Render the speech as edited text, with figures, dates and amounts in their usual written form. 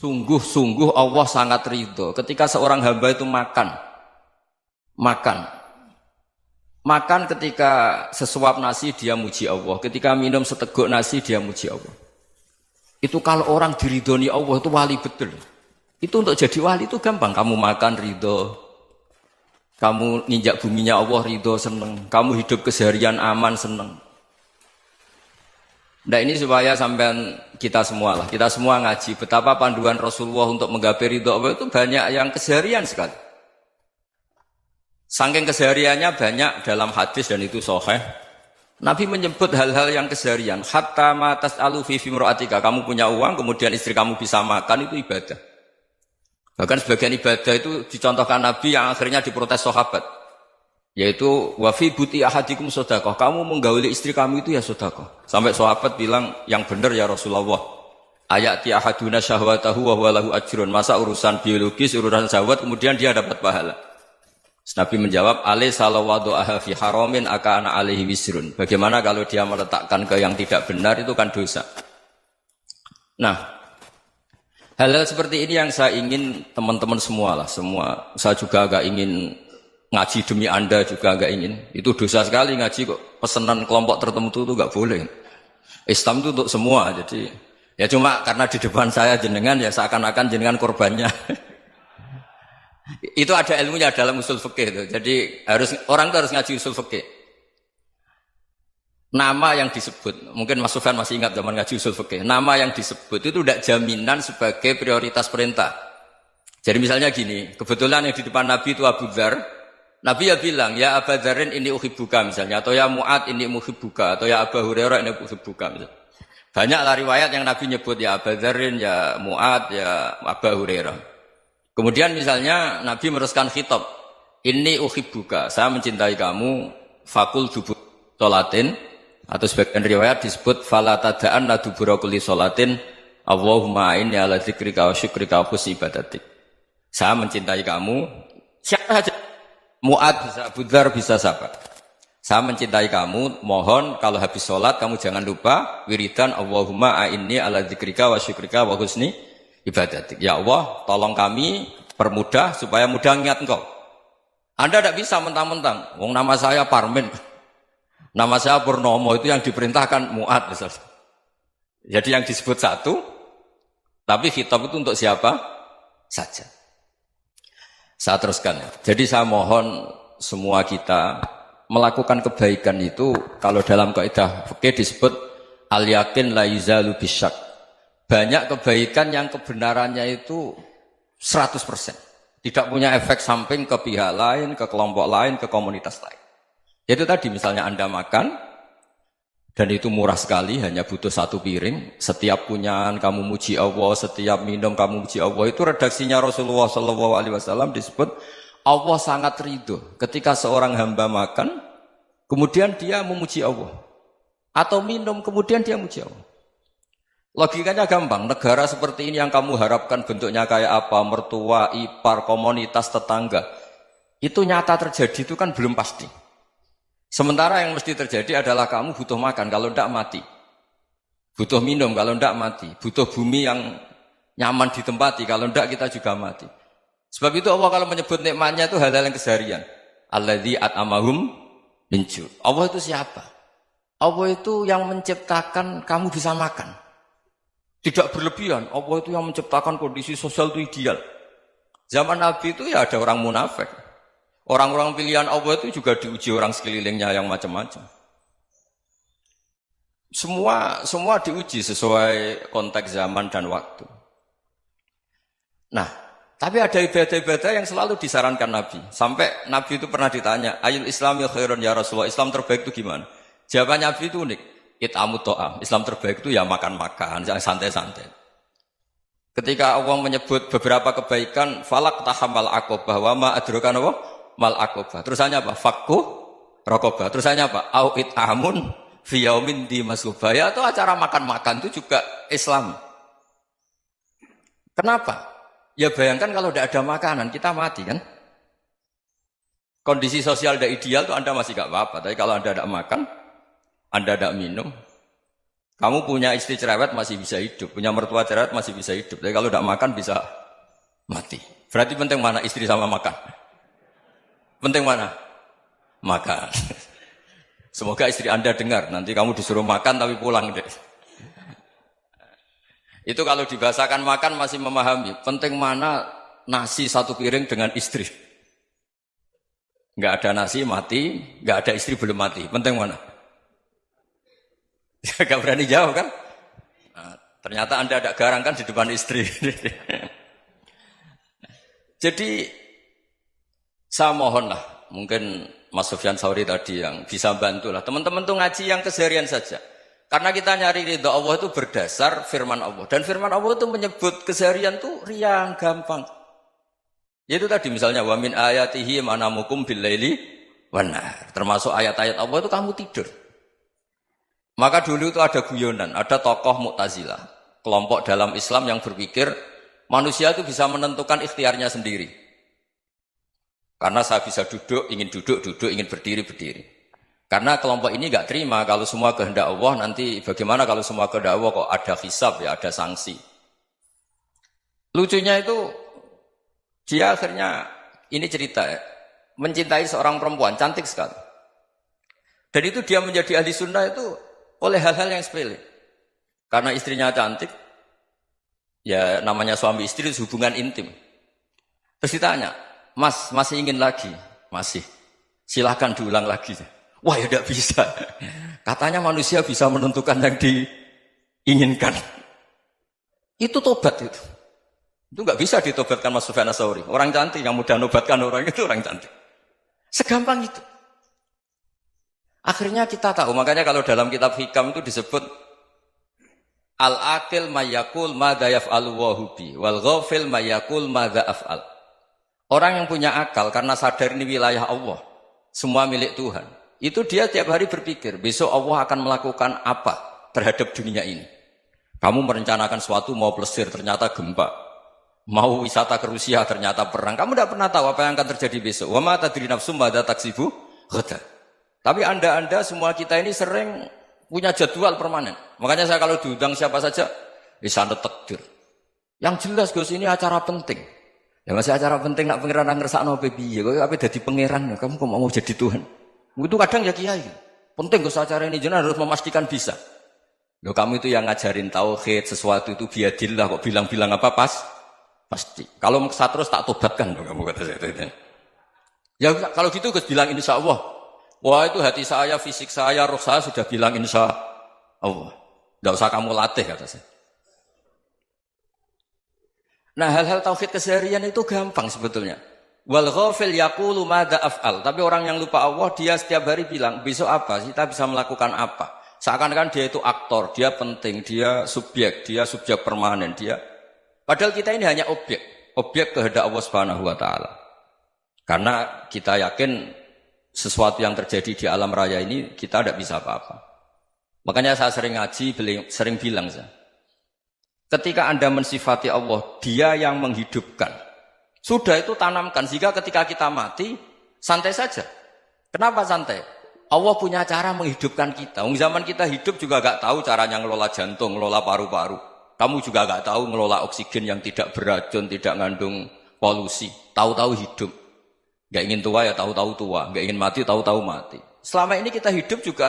Sungguh-sungguh Allah sangat ridho ketika seorang hamba itu makan. Makan ketika sesuap nasi dia muji Allah. Ketika minum seteguk nasi dia muji Allah. Itu kalau orang diridhoni Allah itu wali betul. Itu untuk jadi wali itu gampang. Kamu makan ridho. Kamu nginjak buminya Allah ridho seneng. Kamu hidup keseharian aman seneng. Nah ini supaya sampai kita semua ngaji betapa panduan Rasulullah untuk menggapai ridho Allah itu banyak yang keseharian sekali. Saking kesehariannya banyak dalam hadis dan itu sahih. Nabi menyebut hal-hal yang keseharian. Hatta ma tas'alu fi imra'atika. Kamu punya uang kemudian istri kamu bisa makan itu ibadah. Bahkan sebagian ibadah itu dicontohkan Nabi yang akhirnya diprotes sahabat. Yaitu wafi buti ahadikum sodakoh. Kamu menggauli istri kamu itu ya sodakoh. Sampai sahabat bilang yang benar ya Rasulullah. Ayati ahaduna syahwatahu wa huwa lahu ajrun. Masa urusan biologis, urusan syahwat kemudian dia dapat pahala. Nabi menjawab, alaysa law wada'aha fi haramin akana alaihi wisrun. Bagaimana kalau dia meletakkan ke yang tidak benar itu kan dosa. Nah, hal-hal seperti ini yang saya ingin teman-teman semua lah, semua. Saya juga agak ingin ngaji demi Anda juga agak ingin. Itu dosa sekali ngaji kok. Pesanan kelompok tertentu itu enggak boleh. Islam itu untuk semua. Jadi ya cuma karena di depan saya jenengan ya seakan-akan jenengan korbannya. Itu ada ilmunya dalam usul fikih itu. Jadi orang itu harus ngaji usul fikih. Nama yang disebut, mungkin Mas Sufyan masih ingat zaman ngaji usul fikih. Nama yang disebut itu tidak jaminan sebagai prioritas perintah. Jadi misalnya gini, kebetulan yang di depan Nabi itu Abu Dzar. Nabi ya bilang, ya Abu Dzarin ini uhibbuka misalnya, atau ya Mu'ad ini uhibbuka, atau ya Abu Hurairah ini uhibbuka misalnya. Banyaklah riwayat yang Nabi nyebut ya Abu Dzarin, ya Mu'ad, ya Abu Hurairah. Kemudian misalnya Nabi meneruskan khitab, ini uhibbuka, saya mencintai kamu, fakul dubur sholatin, atau sebagian riwayat disebut falatadaan la dubura kulli sholatin, Allahumma inni ala dzikrika wa syukrika wa husni ibadatik. Saya mencintai kamu, siapa saja. Mu'ad bisa, Abu Dzar bisa siapa. Saya mencintai kamu, mohon kalau habis sholat kamu jangan lupa wiridan Allahumma a'inni ala dzikrika wa syukrika wa husni ibadatik. Ya Allah, tolong kami permudah supaya mudah ingat engkau. Anda tidak bisa mentang-mentang, wong nama saya Parmin, nama saya Purnomo, itu yang diperintahkan Mu'ad misalnya. Jadi yang disebut satu, tapi khitab itu untuk siapa saja. Saya teruskan ya. Jadi saya mohon semua kita melakukan kebaikan itu kalau dalam kaidah fikih disebut al-yakin la yuzalu bisyak. Banyak kebaikan yang kebenarannya itu 100%. Tidak punya efek samping ke pihak lain, ke kelompok lain, ke komunitas lain. Itu tadi misalnya Anda makan dan itu murah sekali, hanya butuh satu piring. Setiap punyaan kamu muji Allah, setiap minum kamu muji Allah. Itu redaksinya Rasulullah SAW disebut Allah sangat ridho ketika seorang hamba makan, kemudian dia memuji Allah. Atau minum, kemudian dia muji Allah. Logikanya gampang, negara seperti ini yang kamu harapkan bentuknya kayak apa, mertua, ipar, komunitas, tetangga. Itu nyata terjadi itu kan belum pasti. Sementara yang mesti terjadi adalah kamu butuh makan, kalau tidak mati. Butuh minum, kalau tidak mati. Butuh bumi yang nyaman ditempati, kalau tidak kita juga mati. Sebab itu Allah kalau menyebut nikmatnya itu hal-hal yang keseharian. Alladzi at'amahum min ju'. Allah itu siapa? Allah itu yang menciptakan kamu bisa makan. Tidak berlebihan. Allah itu yang menciptakan kondisi sosial itu ideal. Zaman Nabi itu ya ada orang munafik. Orang-orang pilihan Allah itu juga diuji orang sekelilingnya yang macam-macam. Semua diuji sesuai konteks zaman dan waktu. Nah, tapi ada ibadah-ibadah yang selalu disarankan Nabi. Sampai Nabi itu pernah ditanya, ayul islami khairun ya Rasulullah, Islam terbaik itu gimana? Jawaban Nabi itu unik. It'amut to'am. Islam terbaik itu ya makan-makan, jangan santai-santai. Ketika Allah menyebut beberapa kebaikan, falak tahamal aqobah, wa ma adrokan apa? Mal aqobah. Terusannya apa? Fakku raqobah. Terusannya apa? Au it'amun fi yaumin di masubah. Ya, itu acara makan-makan itu juga Islam. Kenapa? Ya bayangkan kalau tidak ada makanan, kita mati kan? Kondisi sosial tidak ideal itu Anda masih gak apa-apa. Tapi kalau Anda tidak makan, Anda tidak minum, Kamu punya istri cerewet masih bisa hidup, punya mertua cerewet masih bisa hidup. Tapi kalau tidak makan bisa mati. Berarti penting mana istri sama makan? Penting mana? Makan. Semoga istri Anda dengar. Nanti kamu disuruh makan tapi pulang deh. Itu kalau dibahasakan makan masih memahami. Penting mana nasi satu piring dengan istri. Nggak ada nasi mati, nggak ada istri belum mati. Penting mana? Gak berani jawab kan? Nah, ternyata Anda ada garang kan di depan istri. Jadi saya mohonlah, mungkin Mas Sufyan Sauri tadi yang bisa bantulah. Teman-teman tuh ngaji yang keseharian saja. Karena kita nyari ridha Allah itu berdasar firman Allah. Dan firman Allah itu menyebut keseharian tuh riang, gampang. Yaitu tadi misalnya wa min ayatihi manamukum bil-laili wan-nahar. Termasuk ayat-ayat Allah itu kamu tidur. Maka dulu itu ada guyonan, ada tokoh Mu'tazilah, kelompok dalam Islam yang berpikir manusia itu bisa menentukan ikhtiarnya sendiri. Karena saya bisa duduk, ingin duduk, ingin berdiri, berdiri. Karena kelompok ini nggak terima kalau semua kehendak Allah, nanti bagaimana kalau semua kehendak Allah kok ada hisab ya, ada sanksi. Lucunya itu, dia akhirnya, ini cerita ya, mencintai seorang perempuan, cantik sekali. Dan itu dia menjadi ahli sunnah itu oleh hal-hal yang sepele. Karena istrinya cantik, ya namanya suami istri itu hubungan intim. Terus ditanya, Mas, masih ingin lagi? Masih. Silahkan diulang lagi. Wah ya tidak bisa. Katanya manusia bisa menentukan yang diinginkan. Itu tobat itu. Itu nggak bisa ditobatkan Mas Sufyan Ats-Tsauri. Orang cantik yang mudah nobatkan orang itu orang cantik. Segampang itu. Akhirnya kita tahu, makanya kalau dalam kitab Hikam itu disebut al-aqil mayyakul madza yaf'alu wa hubi wal ghafil mayyakul madza af'al. Orang yang punya akal karena sadar ini wilayah Allah, semua milik Tuhan. Itu dia tiap hari berpikir, besok Allah akan melakukan apa terhadap dunia ini. Kamu merencanakan sesuatu mau plesir, ternyata gempa. Mau wisata ke Rusia, ternyata perang. Kamu tidak pernah tahu apa yang akan terjadi besok. Wa ma tadri nafsum madza taksibu ghadan. Tapi anda semua kita ini sering punya jadwal permanen. Makanya saya kalau diundang siapa saja, sana takdir. Yang jelas Gus ini acara penting. Ya masih acara penting nak pangeran ngersakno piye? Kok ape dadi pangeran? Kamu kok mau jadi Tuhan? Itu kadang ya kiai. Penting Gus acara ini jenengan harus memastikan bisa. Loh kamu itu yang ngajarin tauhid, sesuatu itu biadillah kok bilang-bilang apa pasti. Kalau maksa terus tak tobatkan kamu kata saya. Ya kalau gitu Gus bilang insyaallah. Wah itu hati saya, fisik saya, roh saya sudah bilang insya Allah. Tidak usah kamu latih kata saya. Nah hal-hal tauhid keseharian itu gampang sebetulnya. Wal ghafil yaqulu madza af'al. Tapi orang yang lupa Allah dia setiap hari bilang besok apa? Kita bisa melakukan apa? Seakan-akan dia itu aktor, dia penting, dia subjek permanen, dia. Padahal kita ini hanya objek kehendak Allah Subhanahu wa taala. Karena kita yakin sesuatu yang terjadi di alam raya ini kita tidak bisa apa-apa. Makanya saya sering ngaji, sering bilang saya, ketika Anda mensifati Allah, Dia yang menghidupkan. Sudah itu tanamkan sehingga ketika kita mati santai saja. Kenapa santai? Allah punya cara menghidupkan kita. Zaman kita hidup juga gak tahu caranya ngelola jantung, ngelola paru-paru. Kamu juga gak tahu ngelola oksigen yang tidak beracun, tidak mengandung polusi. Tahu-tahu hidup. Gak ingin tua ya tahu-tahu tua, gak ingin mati tahu-tahu mati. Selama ini kita hidup juga